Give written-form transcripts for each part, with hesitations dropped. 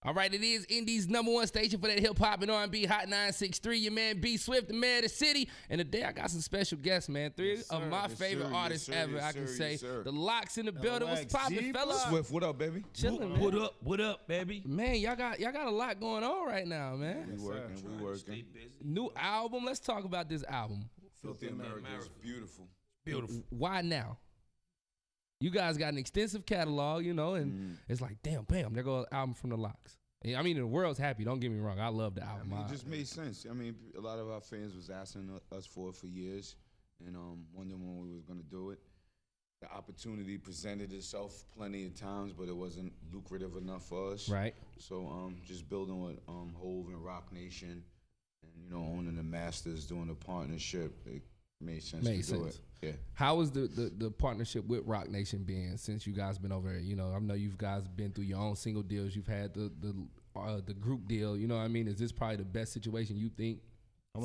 All right, it is Indy's #1 station for that hip-hop and R&B Hot 963. Your man B Swift, the man of the city. And today I got some special guests, man. Three of my favorite artists ever, I can say. The Locks in the building. What's poppin', fella? Swift, what up, baby? Chillin', man. What up, baby? Man, y'all got a lot going on right now, man. We working. New album. Let's talk about this album. Filthy America is beautiful. Beautiful. Why now? You guys got an extensive catalog, you know, and it's like, damn, bam, there goes an album from the Locks. I mean, the world's happy. Don't get me wrong. I love the album. It just made sense. I mean, a lot of our fans was asking us for it for years, and wondering when we was gonna do it. The opportunity presented itself plenty of times, but it wasn't lucrative enough for us. Right. So just building with Hove and Rock Nation, and owning the masters, doing a partnership, it made sense to do it. Yeah. How was the partnership with Rock Nation been since you guys been over there? You know, I know you guys been through your own single deals. You've had the group deal. You know what I mean? Is this probably the best situation you think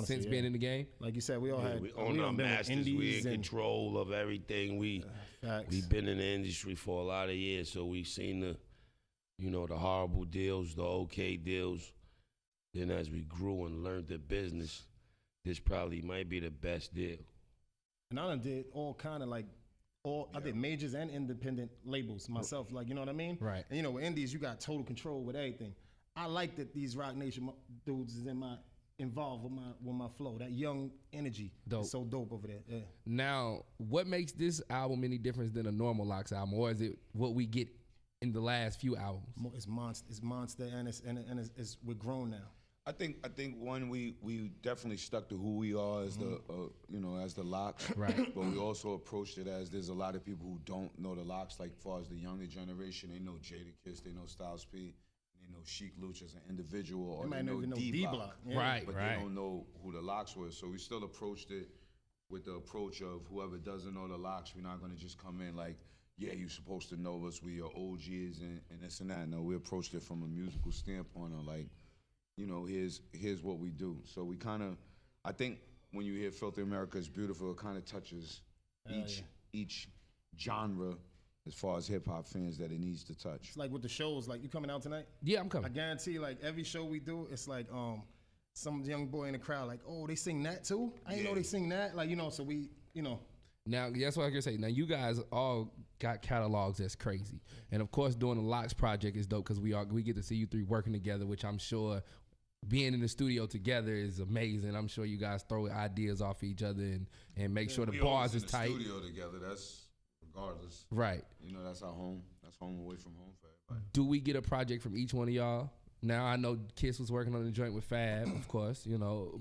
since being in the game? Like you said, we all had. We own our masters. We in control of everything. We've been in the industry for a lot of years, so we've seen the horrible deals, the okay deals. Then as we grew and learned the business, this probably might be the best deal. And I done did all kind of I did majors and independent labels myself, like, you know what I mean? Right. And with indies, you got total control with everything. I like that these Rock Nation dudes is involved with my flow. That young energy. Dope. Is so dope over there. Yeah. Now, what makes this album any different than a normal Locks album, or is it what we get in the last few albums? It's monster, and it's we're grown now. I think one, we definitely stuck to who we are as the as the Locks, right? But we also approached it as there's a lot of people who don't know the Locks, like far as the younger generation, they know Jadakiss, they know Styles P, they know Sheik Luch as an individual, or they know D-Block, yeah. Right? But they don't know who the Locks were. So we still approached it with the approach of whoever doesn't know the Locks, we're not gonna just come in like, yeah, you're supposed to know us, we are OGs and this and that. No, we approached it from a musical standpoint of like, here's what we do. So we I think when you hear Filthy America is Beautiful, it kind of touches each genre as far as hip hop fans that it needs to touch. It's like with the shows, like you coming out tonight? Yeah, I'm coming. I guarantee, like every show we do, it's like some young boy in the crowd, like, oh, they sing that too? I didn't know they sing that. Like, so we, Now, that's what I can say. Now, you guys all got catalogs that's crazy. And, of course, doing the Locks project is dope because we get to see you three working together, which I'm sure being in the studio together is amazing. I'm sure you guys throw ideas off each other and make sure the bars is tight. We always in the studio together. That's regardless. Right. That's our home. That's home away from home for everybody. Do we get a project from each one of y'all? Now, I know Kiss was working on the joint with Fab, of course,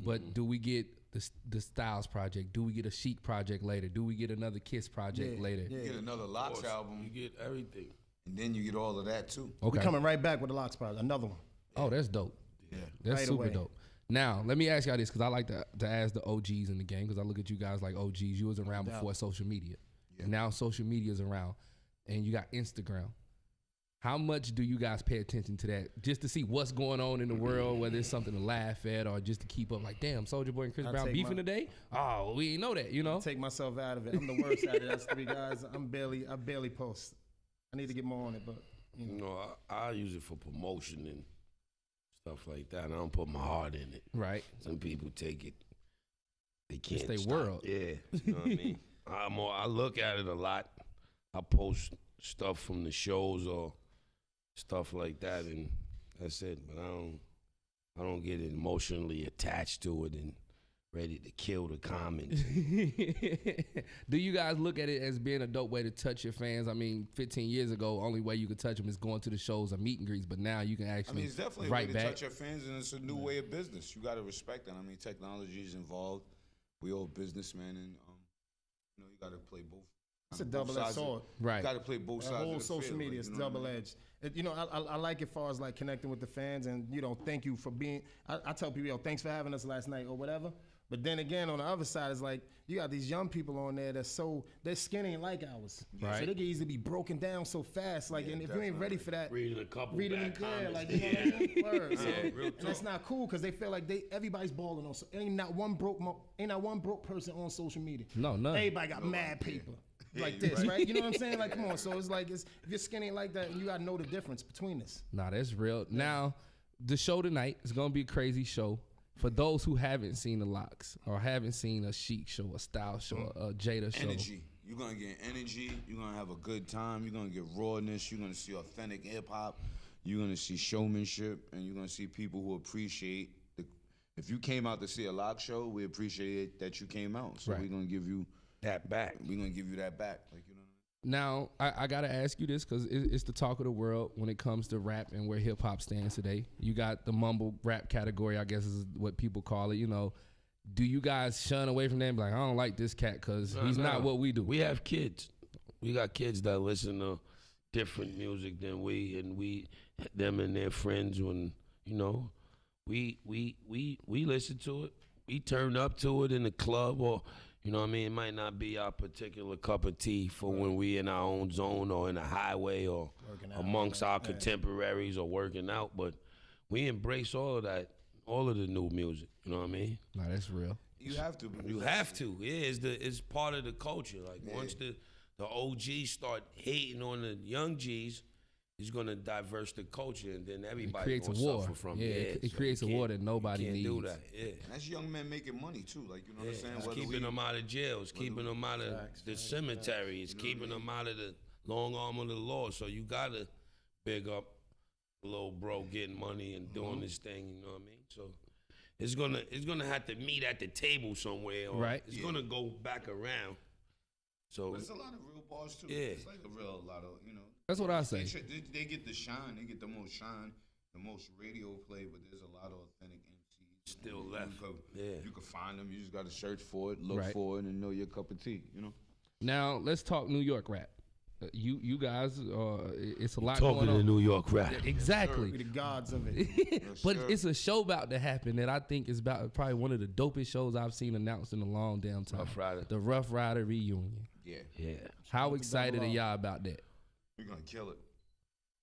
but do we get the Styles project? Do we get a Chic project later? Do we get another Kiss project later? You get another Locks album. You get everything. And then you get all of that too. Okay. We're coming right back with the Locks project, another one. Oh, that's dope. Yeah. That's right super away. dope. Now, let me ask y'all this, because I like to ask the OGs in the game, because I look at you guys like OGs. You was around before social media. Yeah. Now social media is around, and you got Instagram. How much do you guys pay attention to that, just to see what's going on in the world, whether it's something to laugh at or just to keep up? Like, damn, Soulja Boy and Chris Brown beefing today? Oh, we ain't know that, I take myself out of it. I'm the worst at it. That's three guys. I barely post. I need to get more on it, but I use it for promotion and stuff like that. I don't put my heart in it. Right. Some people take it. They can't. It's their stop. world. Yeah. You know what I mean? I look at it a lot. I post stuff from the shows or stuff like that, and that's it. But I don't get emotionally attached to it and ready to kill the comments. Do you guys look at it as being a dope way to touch your fans? I mean, 15 years ago, only way you could touch them is going to the shows or meet and greets, but now you can actually it's definitely a way to touch your fans, and it's a new way of business. You got to respect that. I mean, technology is involved. We all businessmen, and you got to play both. It's a double-edged sword. Right. You got to play both sides. The whole of the social field, media is double-edged. I like it as far as like connecting with the fans, and thank you for being. I tell people, thanks for having us last night or whatever. But then again, on the other side, it's like you got these young people on there their skin ain't like ours, right? So they can easily be broken down so fast. Like, and if you ain't ready for that, reading a couple bad comments. like, you know what I mean? Word. So, real and that's not cool because they feel like everybody's balling on. So ain't not one broke person on social media. No, none. Everybody got mad paper. like this, right? You know what I'm saying? Like, come on. So it's like, if your skin ain't like that, you gotta know the difference between this. Nah, that's real. Now, the show tonight is gonna be a crazy show. For those who haven't seen the Locks or haven't seen a Chic show, a Style show, a Jada show. Energy. You're going to get energy. You're going to have a good time. You're going to get rawness. You're going to see authentic hip-hop. You're going to see showmanship. And you're going to see people who appreciate if you came out to see a Lock show, we appreciate that you came out. So we're going to give you that back. We're going to give you that back. Like, you know. Now, I got to ask you this because it's the talk of the world when it comes to rap and where hip-hop stands today. You got the mumble rap category, I guess is what people call it. You know, do you guys shun away from that and be like, I don't like this cat because he's not what we do? We have kids. We got kids that listen to different music than we, and them and their friends, when, you know, we listen to it. We turn up to it in the club, or, you know what I mean? It might not be our particular cup of tea for when we in our own zone or in the highway or amongst our contemporaries or working out, but we embrace all of that, all of the new music. You know what I mean? Nah, that's real. You have to. You have to. Yeah, it's part of the culture. Like, once the OGs start hating on the young G's, it's gonna diverse the culture, and then everybody creates a war. Suffer from it creates a war that nobody needs. Do that. Yeah, and that's young men making money too. Like, you know what I'm saying? It's keeping them out of jail. It's keeping them out of the cemetery. It's keeping them out of the long arm of the law. So you gotta big up little bro getting money and doing this thing. You know what I mean? So it's gonna have to meet at the table somewhere. Or it's gonna go back around. So there's a lot of real bars too. Yeah, it's like a lot of, you know. That's what I say. They get the shine. They get the most shine, the most radio play. But there's a lot of authentic MCs still left. You could find them. You just got to search for it, look for it, and know your cup of tea. You know. Now let's talk New York rap. You guys, it's a lot talking going on. to New York rap. Exactly. We're the gods of it. But it's a show about to happen that I think is about probably one of the dopest shows I've seen announced in a long damn time. Rough Rider. The Rough Rider reunion. Yeah. How excited are y'all about that? We're gonna kill it.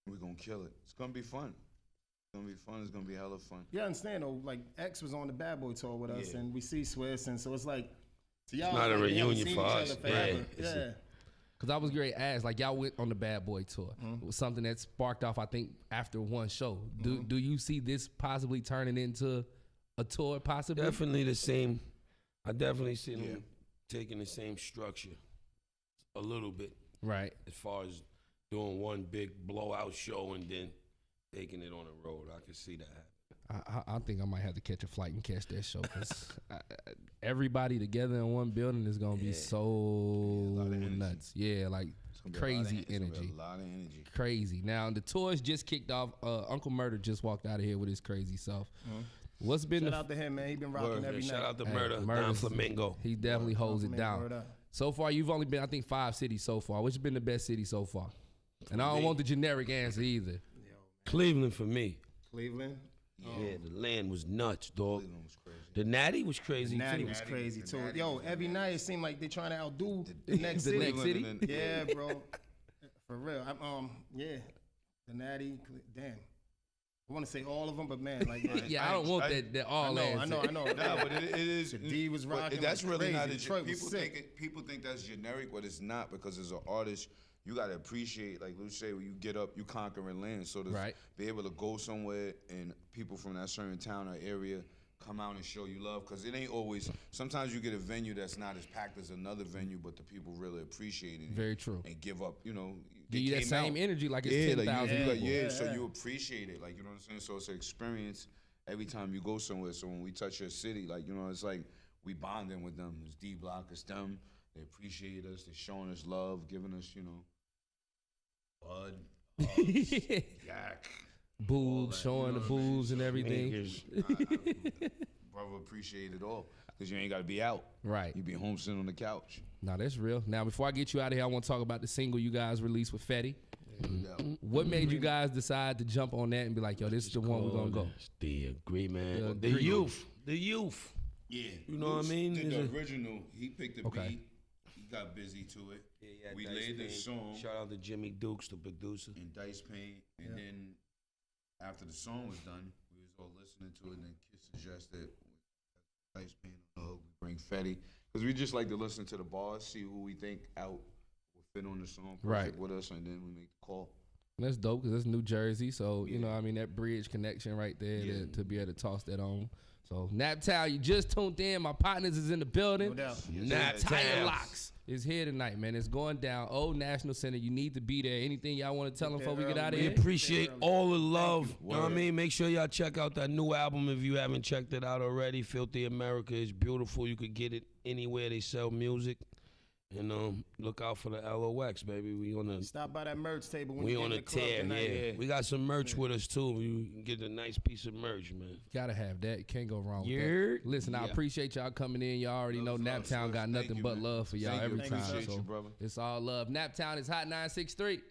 We're gonna kill it. It's gonna be fun. It's gonna be fun. It's gonna be hella fun. You understand though? Like, X was on the Bad Boy tour with us, and we see Swiss, and so it's like, so y'all, it's not a reunion for us. Yeah. Because I was great asked, like, y'all went on the Bad Boy tour. It was something that sparked off, I think, after one show. Do you see this possibly turning into a tour, possibly? Definitely the same. I definitely see them taking the same structure a little bit. Right. As far as doing one big blowout show and then taking it on the road. I can see that happen. I think I might have to catch a flight and catch that show because everybody together in one building is going to be so nuts. Yeah, like crazy energy. A lot of energy. Crazy. Now, the tours just kicked off. Uncle Murder just walked out of here with his crazy self. What's been Shout out to him, man. He been rocking every night. Shout out to Murder. Down Flamingo. He definitely holds it down. So far, you've only been, I think, 5 cities so far. Which has been the best city so far? And I don't want the generic answer either. Cleveland for me. Cleveland? Yeah, the land was nuts, dog. Cleveland was crazy. The Natty was crazy, the Natty too. was crazy, too. Yo, every night it seemed like they trying to outdo the next city. Next city? Yeah, bro. For real. The Natty, damn. I want to say all of them, but man, like, yeah, I don't want that all I know. No, but it is. The D was rocking. That's really crazy. not. Detroit People think that's generic, but it's not, because as an artist, you gotta appreciate. Like, let's say when you get up, you conquering land. So to be able to go somewhere and people from that certain town or area come out and show you love, because it ain't always. Sometimes you get a venue that's not as packed as another venue, but the people really appreciate it. Very true. And give up. You know. Give you that same energy like it's 10,000 people. So you appreciate it, like, you know what I'm saying? So it's an experience every time you go somewhere. So when we touch your city, like, you know, it's like we bonding with them. It's D-Block, it's them. They appreciate us. They're showing us love, giving us, you know, bud, hugs, yak. Boobs, showing the boobs and everything. Brother appreciate it all, because you ain't got to be out. Right. You be home sitting on the couch. No, that's real. Now, before I get you out of here, I want to talk about the single you guys released with Fetty. What made you guys decide to jump on that and be like, yo, this is the one we're going to go? The agreement. The youth. Yeah. You know what I mean? The original, he picked the beat. He got busy to it. Yeah, we laid the song. Shout out to Jimmy Dukes, the producer. And Dice Payne. And then after the song was done, we was all listening to it, and then Kiss suggested Dice Payne on the hook, we bring Fetty. Because we just like to listen to the bars, see who we think out fit on the song Right. with us, and then we make the call. That's dope because it's New Jersey, so you know, I mean, that bridge connection right there to be able to toss that on. So Naptown, you just tuned in. My partners is in the building. No doubt. cashaholikz is here tonight, man. It's going down. Old National Center. You need to be there. Anything y'all want to tell them before we get out of We here? appreciate all the love. You. You know what I mean? Make sure y'all check out that new album if you haven't checked it out already. Filthy America is beautiful. You could get it anywhere they sell music. And look out for the LOX, baby. We on the Stop by that merch table when we you on get a in the club tear. tonight. Yeah, we got some merch with us too. You can get a nice piece of merch, man. Gotta have that. Can't go wrong with Yeah. that. Listen, I appreciate y'all coming in. Y'all already know Naptown got nothing but love for y'all every time. Appreciate So you, brother. it's all love. Naptown is Hot 963.